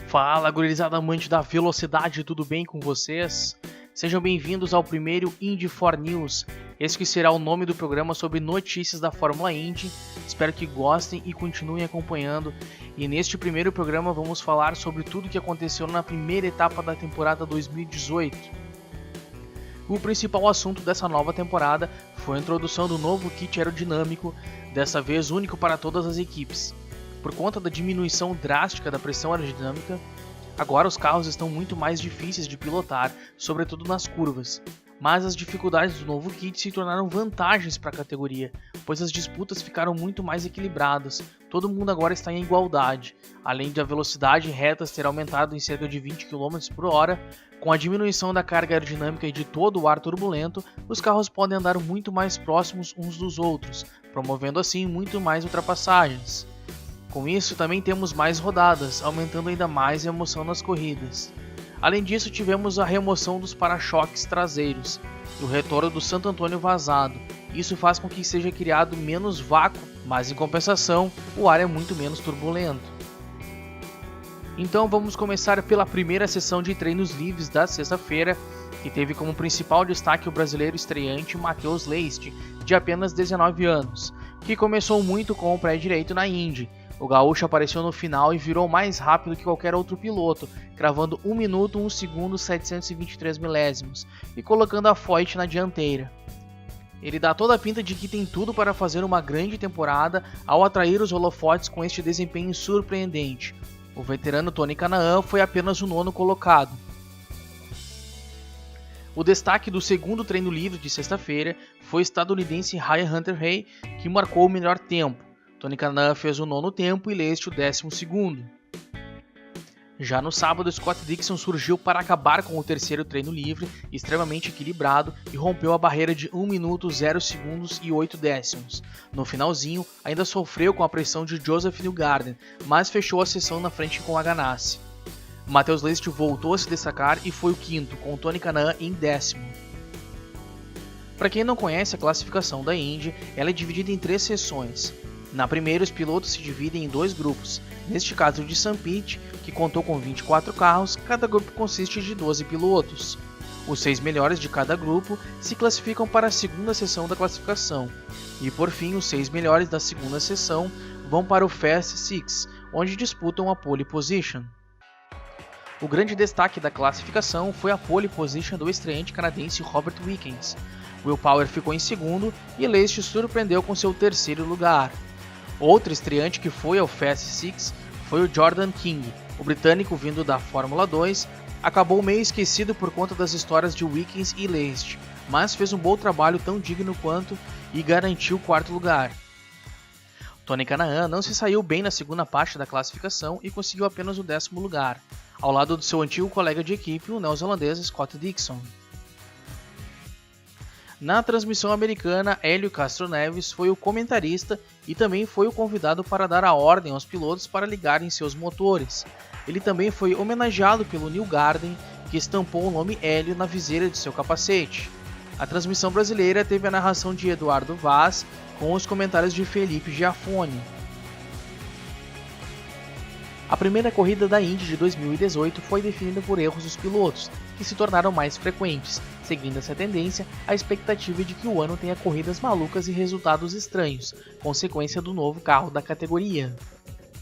Fala, gurizada amante da velocidade, tudo bem com vocês? Sejam bem-vindos ao primeiro Indy 4 News, esse que será o nome do programa sobre notícias da Fórmula Indy. Espero que gostem e continuem acompanhando. E neste primeiro programa vamos falar sobre tudo o que aconteceu na primeira etapa da temporada 2018. O principal assunto dessa nova temporada foi a introdução do novo kit aerodinâmico, dessa vez único para todas as equipes. Por conta da diminuição drástica da pressão aerodinâmica, agora os carros estão muito mais difíceis de pilotar, sobretudo nas curvas. Mas as dificuldades do novo kit se tornaram vantagens para a categoria, pois as disputas ficaram muito mais equilibradas, todo mundo agora está em igualdade. Além de a velocidade em retas ter aumentado em cerca de 20 km por hora, com a diminuição da carga aerodinâmica e de todo o ar turbulento, os carros podem andar muito mais próximos uns dos outros, promovendo assim muito mais ultrapassagens. Com isso, também temos mais rodadas, aumentando ainda mais a emoção nas corridas. Além disso, tivemos a remoção dos para-choques traseiros e o retorno do Santo Antônio vazado. Isso faz com que seja criado menos vácuo, mas em compensação, o ar é muito menos turbulento. Então vamos começar pela primeira sessão de treinos livres da sexta-feira, que teve como principal destaque o brasileiro estreante Matheus Leist, de apenas 19 anos, que começou muito com o pé direito na Indy. O gaúcho apareceu no final e virou mais rápido que qualquer outro piloto, cravando 1 minuto 1 segundo 723 milésimos e colocando a Foyt na dianteira. Ele dá toda a pinta de que tem tudo para fazer uma grande temporada ao atrair os holofotes com este desempenho surpreendente. O veterano Tony Kanaan foi apenas o 9º colocado. O destaque do segundo treino livre de sexta-feira foi o estadunidense Ryan Hunter-Reay, que marcou o melhor tempo. Tony Kanaan fez o 9º tempo e Leist o 12º. Já no sábado, Scott Dixon surgiu para acabar com o terceiro treino livre, extremamente equilibrado, e rompeu a barreira de 1 minuto 0 segundos e 8 décimos. No finalzinho, ainda sofreu com a pressão de Joseph Newgarden, mas fechou a sessão na frente com a Ganassi. Matheus Leist voltou a se destacar e foi o 5º, com Tony Kanaan em 10º. Para quem não conhece a classificação da Indy, ela é dividida em 3 sessões. Na primeira, os pilotos se dividem em 2 grupos, neste caso de St. Pete, que contou com 24 carros, cada grupo consiste de 12 pilotos. Os 6 melhores de cada grupo se classificam para a segunda sessão da classificação, e por fim os 6 melhores da segunda sessão vão para o Fast Six, onde disputam a pole position. O grande destaque da classificação foi a pole position do estreante canadense Robert Wickens. Will Power ficou em 2º e Leist surpreendeu com seu 3º lugar. Outro estreante que foi ao Fast Six foi o Jordan King. O britânico, vindo da Fórmula 2, acabou meio esquecido por conta das histórias de Wickens e Leist, mas fez um bom trabalho tão digno quanto e garantiu o 4º lugar. Tony Kanaan não se saiu bem na segunda parte da classificação e conseguiu apenas o 10º lugar, ao lado do seu antigo colega de equipe, o neozelandês Scott Dixon. Na transmissão americana, Hélio Castro Neves foi o comentarista e também foi o convidado para dar a ordem aos pilotos para ligarem seus motores. Ele também foi homenageado pelo Newgarden, que estampou o nome Hélio na viseira de seu capacete. A transmissão brasileira teve a narração de Eduardo Vaz, com os comentários de Felipe Giafone. A primeira corrida da Indy de 2018 foi definida por erros dos pilotos, que se tornaram mais frequentes. Seguindo essa tendência, a expectativa é de que o ano tenha corridas malucas e resultados estranhos, consequência do novo carro da categoria.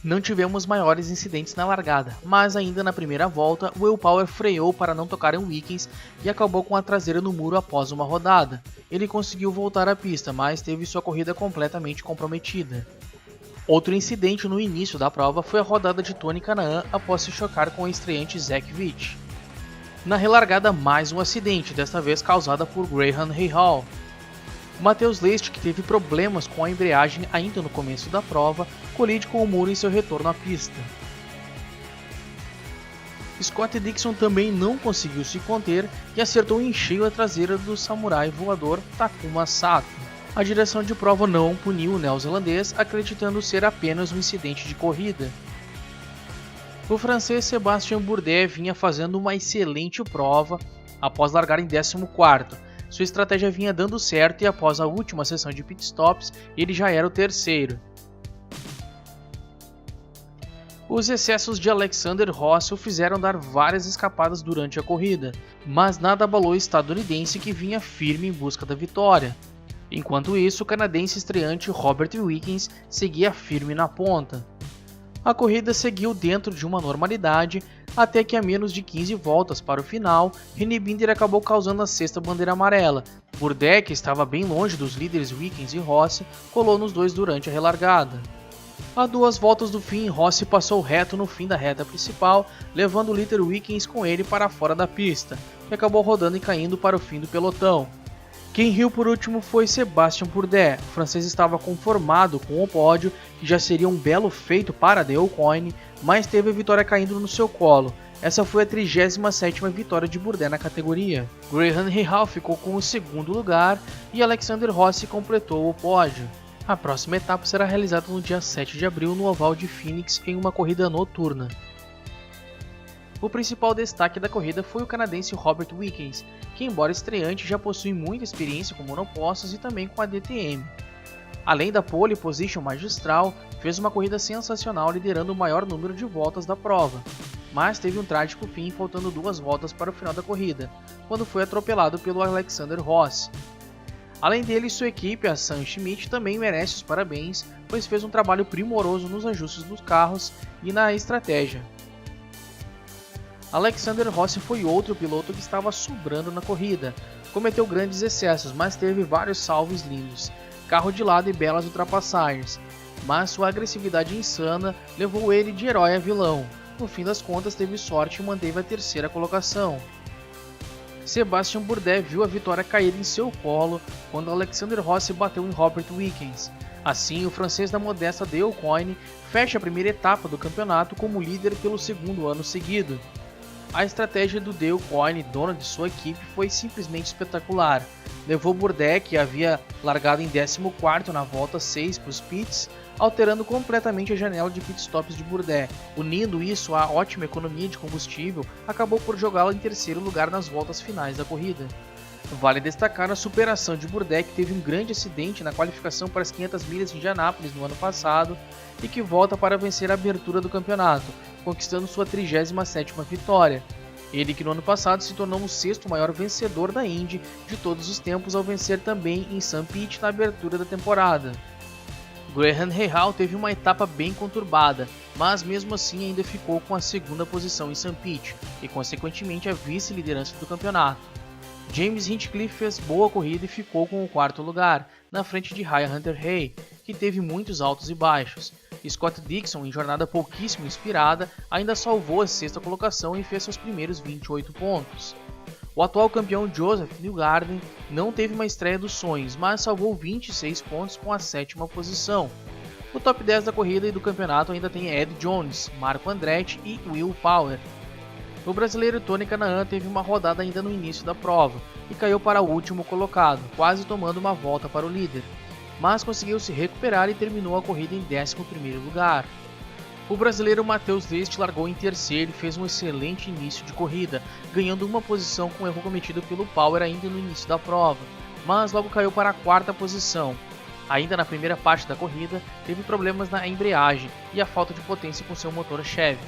Não tivemos maiores incidentes na largada, mas ainda na primeira volta, Will Power freou para não tocar em Wickens e acabou com a traseira no muro após uma rodada. Ele conseguiu voltar à pista, mas teve sua corrida completamente comprometida. Outro incidente no início da prova foi a rodada de Tony Kanaan após se chocar com o estreante Zach Witt. Na relargada, mais um acidente, desta vez causada por Graham Rahal. Matheus Leist, que teve problemas com a embreagem ainda no começo da prova, colide com o muro em seu retorno à pista. Scott Dixon também não conseguiu se conter e acertou em cheio a traseira do samurai voador Takuma Sato. A direção de prova não puniu o neozelandês, acreditando ser apenas um incidente de corrida. O francês Sébastien Bourdais vinha fazendo uma excelente prova após largar em 14º. Sua estratégia vinha dando certo e após a última sessão de pitstops, ele já era o 3º. Os excessos de Alexander Rossi o fizeram dar várias escapadas durante a corrida, mas nada abalou o estadunidense que vinha firme em busca da vitória. Enquanto isso, o canadense estreante Robert Wickens seguia firme na ponta. A corrida seguiu dentro de uma normalidade, até que a menos de 15 voltas para o final, René Binder acabou causando a sexta bandeira amarela. Bourdais, que estava bem longe dos líderes Wickens e Rossi, colou nos dois durante a relargada. A 2 voltas do fim, Rossi passou reto no fim da reta principal, levando o líder Wickens com ele para fora da pista, e acabou rodando e caindo para o fim do pelotão. Quem riu por último foi Sébastien Bourdais. O francês estava conformado com o pódio, que já seria um belo feito para Dale Coyne, mas teve a vitória caindo no seu colo. Essa foi a 37ª vitória de Bourdais na categoria. Graham Rahal ficou com o segundo lugar e Alexander Rossi completou o pódio. A próxima etapa será realizada no dia 7 de abril no Oval de Phoenix em uma corrida noturna. O principal destaque da corrida foi o canadense Robert Wickens, que embora estreante já possui muita experiência com monopostos e também com a DTM. Além da pole position magistral, fez uma corrida sensacional liderando o maior número de voltas da prova, mas teve um trágico fim faltando 2 voltas para o final da corrida, quando foi atropelado pelo Alexander Rossi. Além dele, sua equipe, a Sam Schmidt, também merece os parabéns, pois fez um trabalho primoroso nos ajustes dos carros e na estratégia. Alexander Rossi foi outro piloto que estava sobrando na corrida. Cometeu grandes excessos, mas teve vários salves lindos, carro de lado e belas ultrapassagens. Mas sua agressividade insana levou ele de herói a vilão. No fim das contas, teve sorte e manteve a 3ª colocação. Sébastien Bourdais viu a vitória cair em seu colo quando Alexander Rossi bateu em Robert Wickens. Assim, o francês da modesta Dale Coyne fecha a primeira etapa do campeonato como líder pelo 2º ano seguido. A estratégia do Dale Coyne, dono de sua equipe, foi simplesmente espetacular. Levou Bourdais, que havia largado em 14º na volta 6 para os pits, alterando completamente a janela de pitstops de Bourdais. Unindo isso à ótima economia de combustível, acabou por jogá-lo em 3º lugar nas voltas finais da corrida. Vale destacar a superação de Bourdais, que teve um grande acidente na qualificação para as 500 milhas de Indianápolis no ano passado e que volta para vencer a abertura do campeonato, conquistando sua 37ª vitória. Ele que no ano passado se tornou o 6º maior vencedor da Indy de todos os tempos ao vencer também em St. Pete na abertura da temporada. Graham Rahal teve uma etapa bem conturbada, mas mesmo assim ainda ficou com a 2ª posição em St. Pete e consequentemente a vice-liderança do campeonato. James Hinchcliffe fez boa corrida e ficou com o 4º lugar, na frente de Ryan Hunter-Reay, que teve muitos altos e baixos. Scott Dixon, em jornada pouquíssimo inspirada, ainda salvou a 6ª colocação e fez seus primeiros 28 pontos. O atual campeão Joseph Newgarden não teve uma estreia dos sonhos, mas salvou 26 pontos com a 7ª posição. O top 10 da corrida e do campeonato ainda tem Ed Jones, Marco Andretti e Will Power. O brasileiro Tony Kanaan teve uma rodada ainda no início da prova e caiu para o último colocado, quase tomando uma volta para o líder, mas conseguiu se recuperar e terminou a corrida em 11º lugar. O brasileiro Matheus Leist largou em 3º e fez um excelente início de corrida, ganhando uma posição com o erro cometido pelo Power ainda no início da prova, mas logo caiu para a 4ª posição. Ainda na primeira parte da corrida, teve problemas na embreagem e a falta de potência com seu motor Chevy.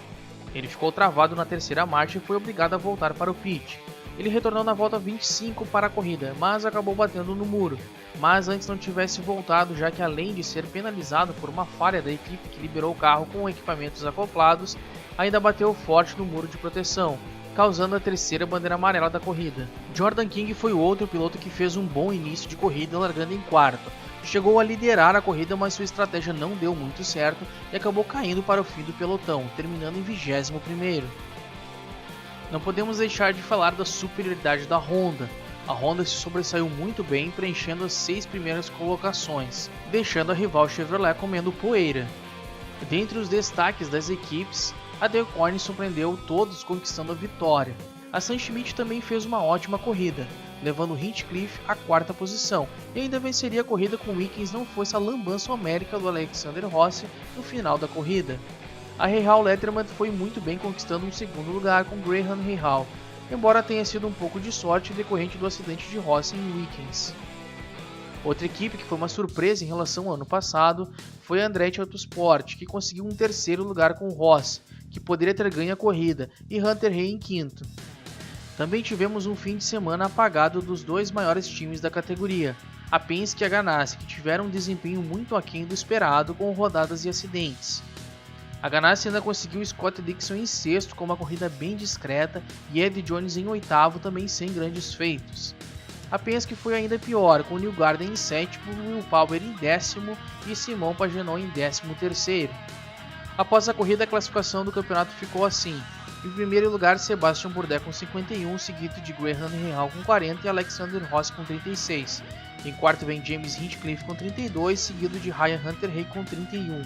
Ele ficou travado na 3ª marcha e foi obrigado a voltar para o pit. Ele retornou na volta 25 para a corrida, mas acabou batendo no muro. Mas antes não tivesse voltado, já que além de ser penalizado por uma falha da equipe que liberou o carro com equipamentos acoplados, ainda bateu forte no muro de proteção, causando a 3ª bandeira amarela da corrida. Jordan King foi o outro piloto que fez um bom início de corrida, largando em 4º. Chegou a liderar a corrida, mas sua estratégia não deu muito certo e acabou caindo para o fim do pelotão, terminando em 21º. Não podemos deixar de falar da superioridade da Honda. A Honda se sobressaiu muito bem, preenchendo as 6 primeiras colocações, deixando a rival Chevrolet comendo poeira. Dentre os destaques das equipes, a Dale Coyne surpreendeu todos conquistando a vitória. A Sam Schmidt também fez uma ótima corrida, levando Hinchcliffe à 4ª posição, e ainda venceria a corrida com Wickens não fosse a lambança homérica do Alexander Rossi no final da corrida. A Rahal Letterman foi muito bem conquistando um 2º lugar com Graham Rahal, embora tenha sido um pouco de sorte decorrente do acidente de Rossi em Wickens. Outra equipe que foi uma surpresa em relação ao ano passado foi a Andretti Autosport, que conseguiu um terceiro lugar com Ross, que poderia ter ganho a corrida, e Hunter Hay em quinto. Também tivemos um fim de semana apagado dos dois maiores times da categoria, a Penske e a Ganassi, que tiveram um desempenho muito aquém do esperado com rodadas e acidentes. A Ganassi ainda conseguiu Scott Dixon em sexto com uma corrida bem discreta e Eddie Jones em oitavo também sem grandes feitos. A Penske foi ainda pior, com Neil Garden em sétimo, Will Power em décimo e Simon Pagenaud em 13º. Após a corrida, a classificação do campeonato ficou assim. Em primeiro lugar, Sebastian Bourdais com 51, seguido de Graham Rahal com 40 e Alexander Rossi com 36. Em quarto vem James Hinchcliffe com 32, seguido de Ryan Hunter-Reay com 31.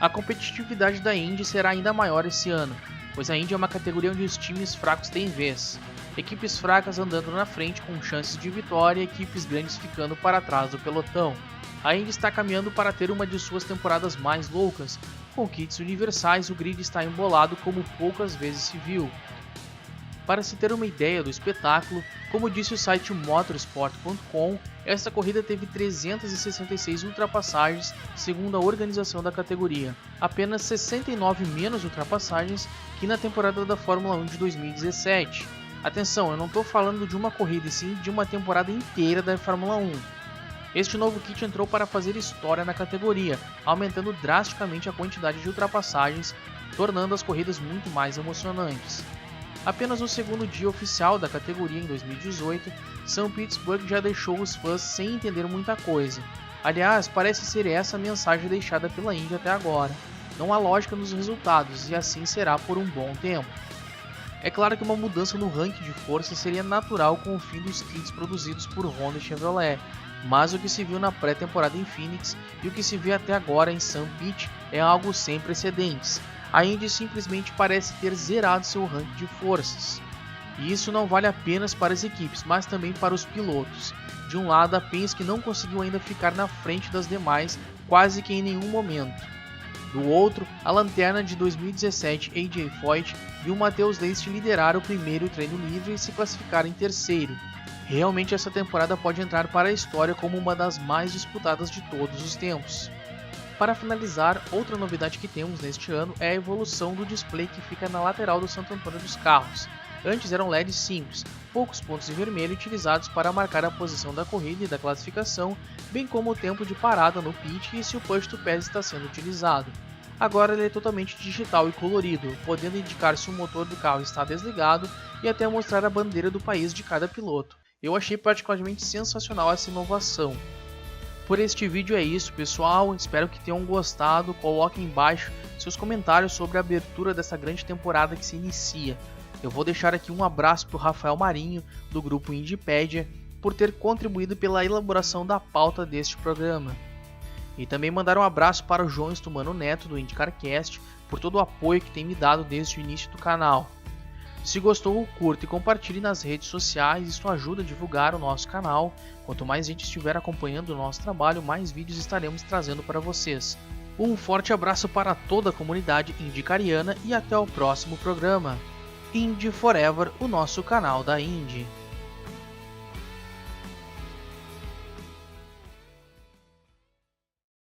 A competitividade da Indy será ainda maior esse ano, pois a Indy é uma categoria onde os times fracos têm vez. Equipes fracas andando na frente com chances de vitória e equipes grandes ficando para trás do pelotão. A Indy está caminhando para ter uma de suas temporadas mais loucas. Com kits universais, o grid está embolado como poucas vezes se viu. Para se ter uma ideia do espetáculo, como disse o site motorsport.com, esta corrida teve 366 ultrapassagens, segundo a organização da categoria, apenas 69 menos ultrapassagens que na temporada da Fórmula 1 de 2017. Atenção, eu não estou falando de uma corrida e sim de uma temporada inteira da Fórmula 1. Este novo kit entrou para fazer história na categoria, aumentando drasticamente a quantidade de ultrapassagens, tornando as corridas muito mais emocionantes. Apenas no segundo dia oficial da categoria em 2018, St. Petersburg já deixou os fãs sem entender muita coisa. Aliás, parece ser essa a mensagem deixada pela Indy até agora. Não há lógica nos resultados e assim será por um bom tempo. É claro que uma mudança no ranking de força seria natural com o fim dos kits produzidos por Honda e Chevrolet, mas o que se viu na pré-temporada em Phoenix e o que se vê até agora em St. Pete é algo sem precedentes. A Indy simplesmente parece ter zerado seu ranking de forças. E isso não vale apenas para as equipes, mas também para os pilotos. De um lado, a Penske não conseguiu ainda ficar na frente das demais, quase que em nenhum momento. Do outro, a lanterna de 2017 AJ Foyt viu Matheus Leist liderar o primeiro treino livre e se classificar em terceiro. Realmente essa temporada pode entrar para a história como uma das mais disputadas de todos os tempos. Para finalizar, outra novidade que temos neste ano é a evolução do display que fica na lateral do Santo Antônio dos carros. Antes eram LEDs simples, poucos pontos em vermelho utilizados para marcar a posição da corrida e da classificação, bem como o tempo de parada no pit e se o push to pass está sendo utilizado. Agora ele é totalmente digital e colorido, podendo indicar se o motor do carro está desligado e até mostrar a bandeira do país de cada piloto. Eu achei particularmente sensacional essa inovação. Por este vídeo é isso, pessoal, espero que tenham gostado. Coloquem embaixo seus comentários sobre a abertura dessa grande temporada que se inicia. Eu vou deixar aqui um abraço para o Rafael Marinho, do grupo Indipédia, por ter contribuído pela elaboração da pauta deste programa. E também mandar um abraço para o João Estumano Neto, do IndyCarCast, por todo o apoio que tem me dado desde o início do canal. Se gostou, curta e compartilhe nas redes sociais, isso ajuda a divulgar o nosso canal. Quanto mais gente estiver acompanhando o nosso trabalho, mais vídeos estaremos trazendo para vocês. Um forte abraço para toda a comunidade indicariana e até o próximo programa. Indy Forever, o nosso canal da Indy.